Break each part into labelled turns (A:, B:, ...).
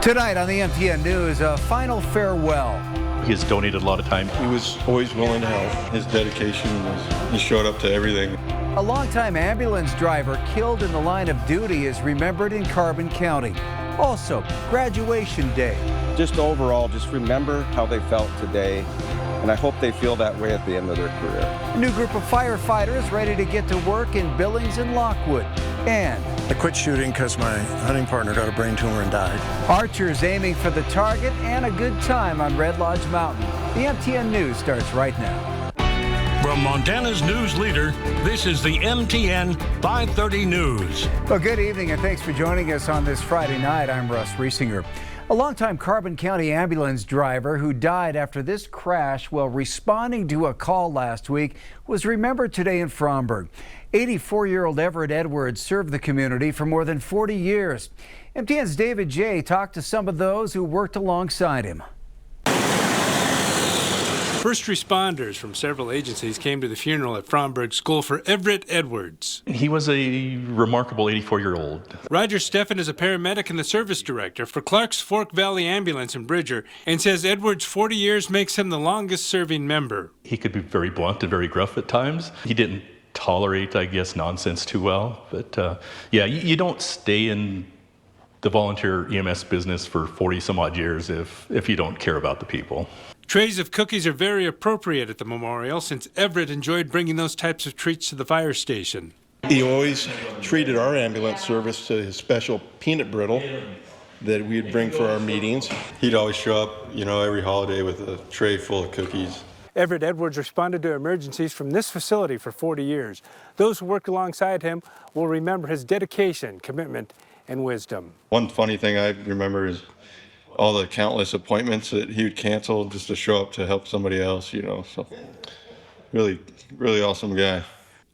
A: Tonight on the MTN News, a final farewell.
B: He has donated a lot of time.
C: He was always willing to help. His dedication he showed up to everything.
A: A longtime ambulance driver killed in the line of duty is remembered in Carbon County. Also, graduation day.
D: Just overall, just remember how they felt today, and I hope they feel that way at the end of their career.
A: A new group of firefighters ready to get to work in Billings and Lockwood. And
E: I quit shooting because my hunting partner got a brain tumor and died.
A: archers aiming for the target and a good time on Red Lodge Mountain. The MTN News starts right now.
F: From Montana's news leader, this is the MTN 530 News.
A: Well, good evening and thanks for joining us on this Friday night. I'm Russ Riesinger. A longtime Carbon County ambulance driver who died after this crash while responding to a call last week was remembered today in Fromberg. 84-year-old Everett Edwards served the community for more than 40 years. MTN's David J. talked to some of those who worked alongside him.
G: First responders from several agencies came to the funeral at Fromberg School for Everett Edwards.
B: He was a remarkable 84-year-old.
G: Roger Steffen is a paramedic and the service director for Clark's Fork Valley Ambulance in Bridger and says Edwards' 40 years makes him the longest serving member.
B: He could be very blunt and very gruff at times. He didn't tolerate, I guess, nonsense too well. But yeah, you don't stay in the volunteer EMS business for 40 some odd years if you don't care about the people.
G: Trays of cookies are very appropriate at the memorial since Everett enjoyed bringing those types of treats to the fire station.
C: He always treated our ambulance service to his special peanut brittle that we'd bring for our meetings. He'd always show up, every holiday with a tray full of cookies.
G: Everett Edwards responded to emergencies from this facility for 40 years. Those who worked alongside him will remember his dedication, commitment, and wisdom.
C: One funny thing I remember is all the countless appointments that he would cancel just to show up to help somebody else, so really, really awesome guy.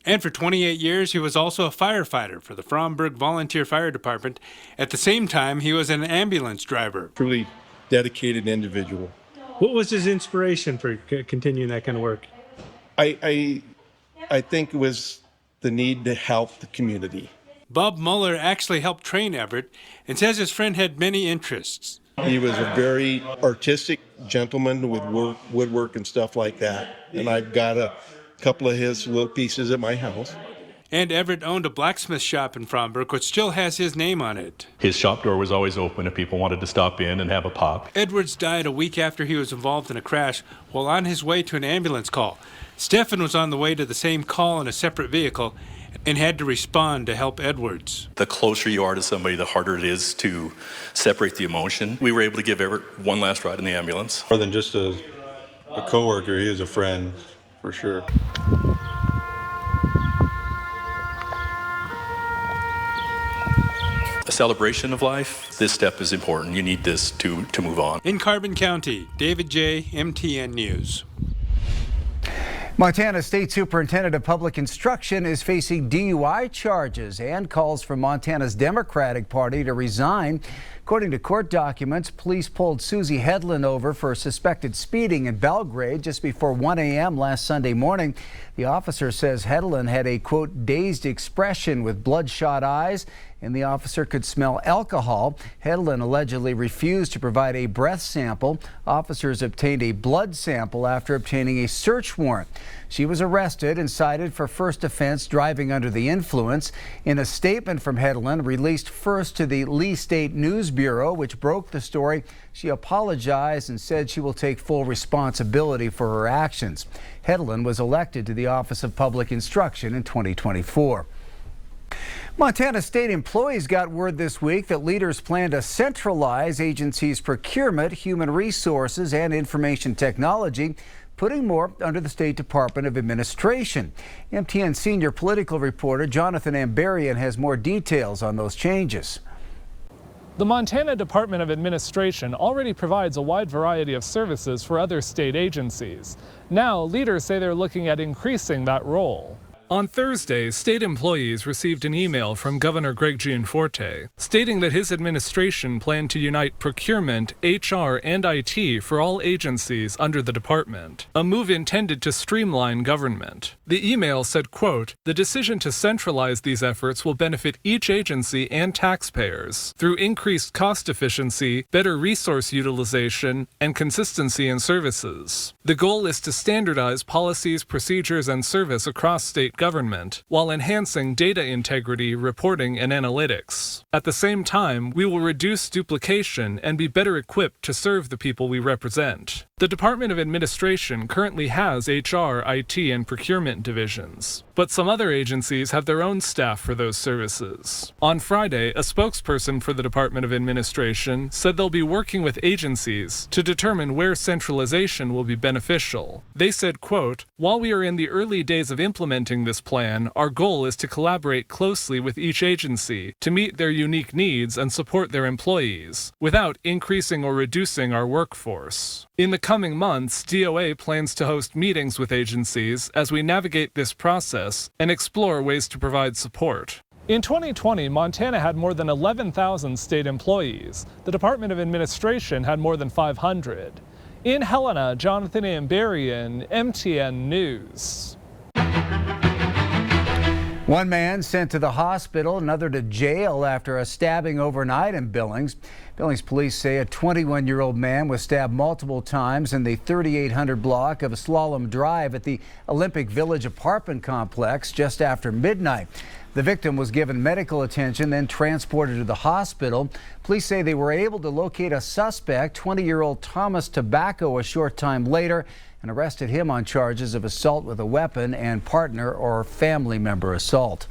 G: And for 28 years, he was also a firefighter for the Fromberg Volunteer Fire Department. At the same time, he was an ambulance driver.
C: Truly dedicated individual.
H: What was his inspiration for continuing that kind of work?
C: I think it was the need to help the community.
G: Bob Muller actually helped train Everett and says his friend had many interests.
C: He was a very artistic gentleman with woodwork and stuff like that. And I've got a couple of his little pieces at my house.
G: And Everett owned a blacksmith shop in Fromberg, which still has his name on it.
B: His shop door was always open if people wanted to stop in and have a pop.
G: Edwards died a week after he was involved in a crash while on his way to an ambulance call. Steffen was on the way to the same call in a separate vehicle and had to respond to help Edwards.
B: The closer you are to somebody, the harder it is to separate the emotion. We were able to give Everett one last ride in the ambulance.
C: More than just a coworker, he was a friend, for sure.
B: A celebration of life, this step is important. You need this to move on.
G: In Carbon County, David J., MTN News.
A: Montana State Superintendent of Public Instruction is facing DUI charges and calls for Montana's Democratic Party to resign. According to court documents, police pulled Susie Hedlund over for suspected speeding in Belgrade just before 1 a.m. last Sunday morning. The officer says Hedlund had a, quote, dazed expression with bloodshot eyes, and the officer could smell alcohol. Hedlund allegedly refused to provide a breath sample. Officers obtained a blood sample after obtaining a search warrant. She was arrested and cited for first offense driving under the influence. In a statement from Hedlund released first to the Lee State News Bureau, which broke the story, she apologized and said she will take full responsibility for her actions. Hedlund was elected to the Office of Public Instruction in 2024. Montana State employees got word this week that leaders plan to centralize agencies' procurement, human resources, and information technology, putting more under the State Department of Administration. MTN senior political reporter Jonathan Ambarian has more details on those changes.
I: The Montana Department of Administration already provides a wide variety of services for other state agencies. Now, leaders say they're looking at increasing that role. On Thursday, state employees received an email from Governor Greg Gianforte stating that his administration planned to unite procurement, HR, and IT for all agencies under the department, a move intended to streamline government. The email said, quote, "The decision to centralize these efforts will benefit each agency and taxpayers through increased cost efficiency, better resource utilization, and consistency in services. The goal is to standardize policies, procedures, and service across state government, while enhancing data integrity, reporting, and analytics. At the same time, we will reduce duplication and be better equipped to serve the people we represent." The Department of Administration currently has HR, IT, and procurement divisions, but some other agencies have their own staff for those services. On Friday, a spokesperson for the Department of Administration said they'll be working with agencies to determine where centralization will be beneficial. They said, quote, "While we are in the early days of implementing this plan, our goal is to collaborate closely with each agency to meet their unique needs and support their employees, without increasing or reducing our workforce." In the coming months, DOA plans to host meetings with agencies as we navigate this process and explore ways to provide support. In 2020, Montana had more than 11,000 state employees. The Department of Administration had more than 500. In Helena, Jonathan Amberian, MTN News.
A: One man sent to the hospital, another to jail after a stabbing overnight in Billings. Billings police say a 21-year-old man was stabbed multiple times in the 3800 block of Slalom Drive at the Olympic Village apartment complex just after midnight. The victim was given medical attention, then transported to the hospital. Police say they were able to locate a suspect, 20-year-old Thomas Tobacco, a short time later, and arrested him on charges of assault with a weapon and partner or family member assault.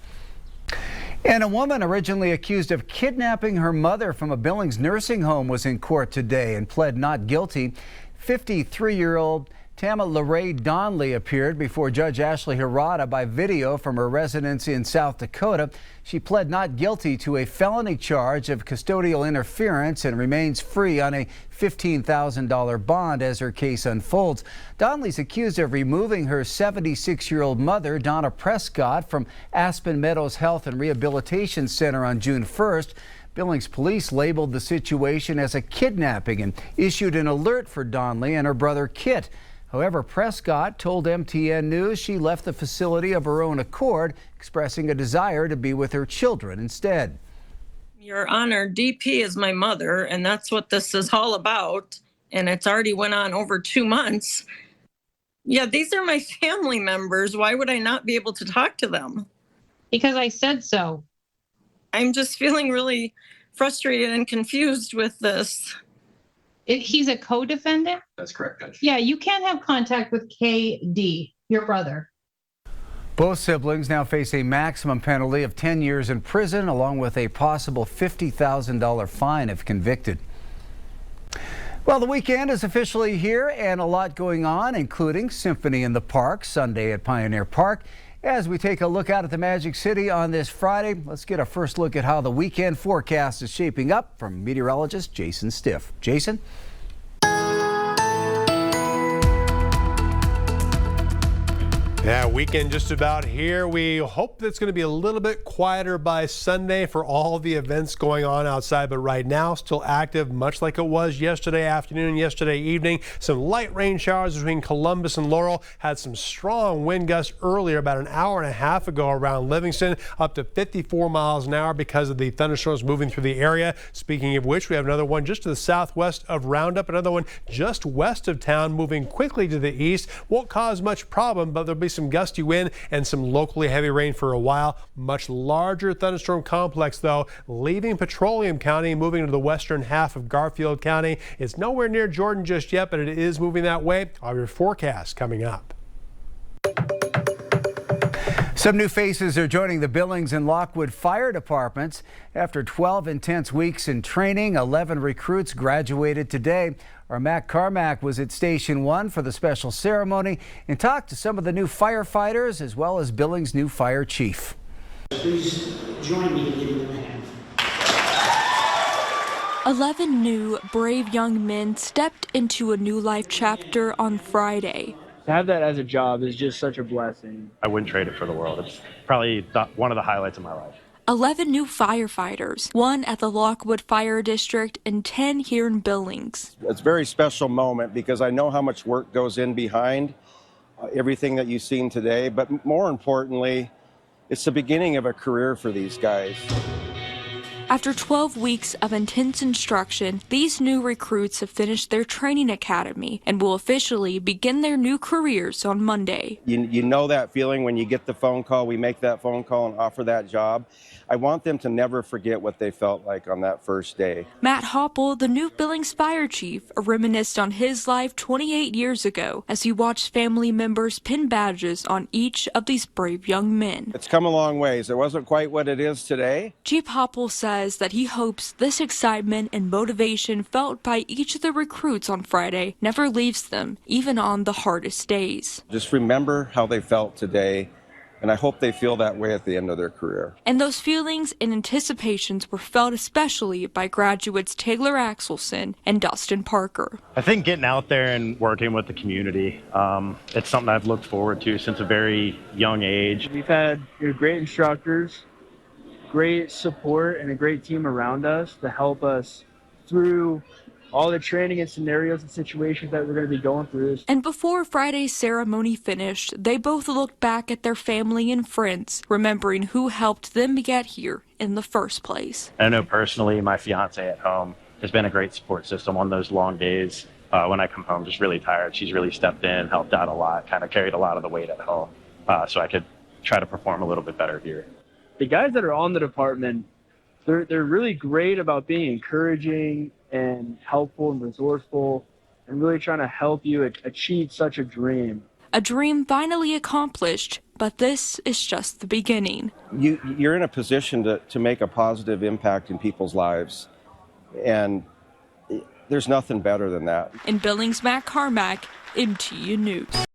A: And a woman originally accused of kidnapping her mother from a Billings nursing home was in court today and pled not guilty. 53-year-old Tama LaRae Donley appeared before Judge Ashley Hirata by video from her residence in South Dakota. She pled not guilty to a felony charge of custodial interference and remains free on a $15,000 bond as her case unfolds. Donley's accused of removing her 76-year-old mother, Donna Prescott, from Aspen Meadows Health and Rehabilitation Center on June 1st. Billings police labeled the situation as a kidnapping and issued an alert for Donley and her brother Kit. However, Prescott told MTN News she left the facility of her own accord, expressing a desire to be with her children instead.
J: Your Honor, DP is my mother, and that's what this is all about. And it's already went on over 2 months. Yeah, these are my family members. Why would I not be able to talk to them?
K: Because I said so.
J: I'm just feeling really frustrated and confused with this.
K: He's a co-defendant?
L: That's correct, Judge.
K: Yeah, you can't have contact with KD, your brother.
A: Both siblings now face a maximum penalty of 10 years in prison, along with a possible $50,000 fine if convicted. Well, the weekend is officially here and a lot going on, including Symphony in the Park Sunday at Pioneer Park. As we take a look out at the Magic City on this Friday, let's get a first look at how the weekend forecast is shaping up from meteorologist Jason Stiff. Jason?
M: Yeah, weekend just about here. We hope that it's going to be a little bit quieter by Sunday for all the events going on outside, but right now still active, much like it was yesterday afternoon, yesterday evening. Some light rain showers between Columbus and Laurel. Had some strong wind gusts earlier, about an hour and a half ago around Livingston, up to 54 miles an hour because of the thunderstorms moving through the area. Speaking of which, we have another one just to the southwest of Roundup, another one just west of town moving quickly to the east. Won't cause much problem, but there'll be some gusty wind and some locally heavy rain for a while. Much larger thunderstorm complex, though, leaving Petroleum County, moving to the western half of Garfield County. It's nowhere near Jordan just yet, but it is moving that way. I'll have your forecast coming up.
A: Some new faces are joining the Billings and Lockwood fire departments. After 12 intense weeks in training, 11 recruits graduated today. Our Matt Carmack was at Station 1 for the special ceremony and talked to some of the new firefighters as well as Billings' new fire chief.
N: Please join me in giving them a hand.
O: 11 new, brave young men stepped into a new life chapter on Friday.
L: To have that as a job is just such a blessing.
O: I wouldn't trade it for the world. It's probably one of the highlights of my life.
P: 11 new firefighters, 1 at the Lockwood Fire District and 10 here in Billings.
D: It's a very special moment because I know how much work goes in behind everything that you've seen today, but more importantly, it's the beginning of a career for these guys.
P: After 12 weeks of intense instruction, these new recruits have finished their training academy and will officially begin their new careers on Monday.
D: You know that feeling when you get the phone call, we make that phone call and offer that job. I want them to never forget what they felt like on that first day.
P: Matt Hopple, the new Billings fire chief, reminisced on his life 28 years ago as he watched family members pin badges on each of these brave young men.
D: It's come a long ways. It wasn't quite what it is today.
P: Chief Hopple says that he hopes this excitement and motivation felt by each of the recruits on Friday never leaves them, even on the hardest days.
D: Just remember how they felt today, and I hope they feel that way at the end of their career.
P: And those feelings and anticipations were felt especially by graduates Taylor Axelson and Dustin Parker.
O: I think getting out there and working with the community, it's something I've looked forward to since a very young age.
L: We've had great instructors, great support, and a great team around us to help us through all the training and scenarios and situations that we're going to be going through.
P: And before Friday's ceremony finished, they both looked back at their family and friends, remembering who helped them get here in the first place.
O: I know personally, my fiance at home has been a great support system on those long days. When I come home just really tired, she's really stepped in, helped out a lot, kind of carried a lot of the weight at home, so I could try to perform a little bit better here.
L: The guys that are on the department, they're really great about being encouraging and helpful and resourceful and really trying to help you achieve such a dream.
P: A dream finally accomplished, but this is just the beginning.
D: You're in a position to make a positive impact in people's lives, and there's nothing better than that.
P: In Billings, Matt Carmack, MTN News.